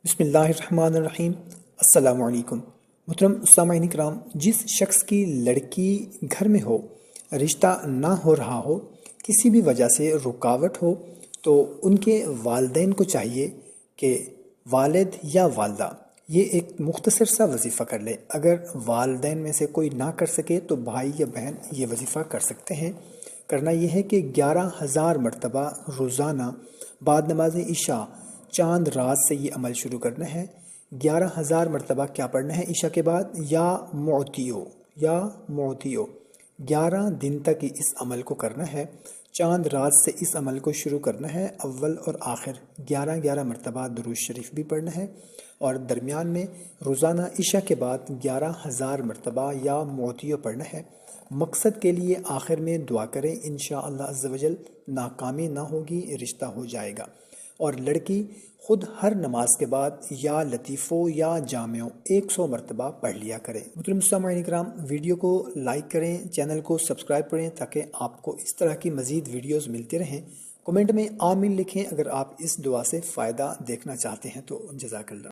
بسم اللہ الرحمن الرحیم۔ السلام علیکم محترم سامعین کرام، جس شخص کی لڑکی گھر میں ہو، رشتہ نہ ہو رہا ہو، کسی بھی وجہ سے رکاوٹ ہو، تو ان کے والدین کو چاہیے کہ والد یا والدہ یہ ایک مختصر سا وظیفہ کر لے۔ اگر والدین میں سے کوئی نہ کر سکے تو بھائی یا بہن یہ وظیفہ کر سکتے ہیں۔ کرنا یہ ہے کہ 11,000 مرتبہ روزانہ بعد نماز عشاء چاند رات سے یہ عمل شروع کرنا ہے۔ 11,000 مرتبہ کیا پڑھنا ہے عشاء کے بعد؟ یا معتیو 11 دن تک اس عمل کو کرنا ہے۔ چاند رات سے اس عمل کو شروع کرنا ہے۔ اول اور آخر 11 مرتبہ درود شریف بھی پڑھنا ہے، اور درمیان میں روزانہ عشاء کے بعد 11,000 مرتبہ یا معتیو پڑھنا ہے۔ مقصد کے لیے آخر میں دعا کریں، انشاءاللہ عز و جل ناکامی نہ ہوگی، رشتہ ہو جائے گا۔ اور لڑکی خود ہر نماز کے بعد یا لطیفو یا جامعو 100 مرتبہ پڑھ لیا کرے۔ محترم سامعین کرام، ویڈیو کو لائک کریں، چینل کو سبسکرائب کریں تاکہ آپ کو اس طرح کی مزید ویڈیوز ملتے رہیں۔ کمنٹ میں آمین لکھیں اگر آپ اس دعا سے فائدہ دیکھنا چاہتے ہیں تو۔ جزاک اللہ۔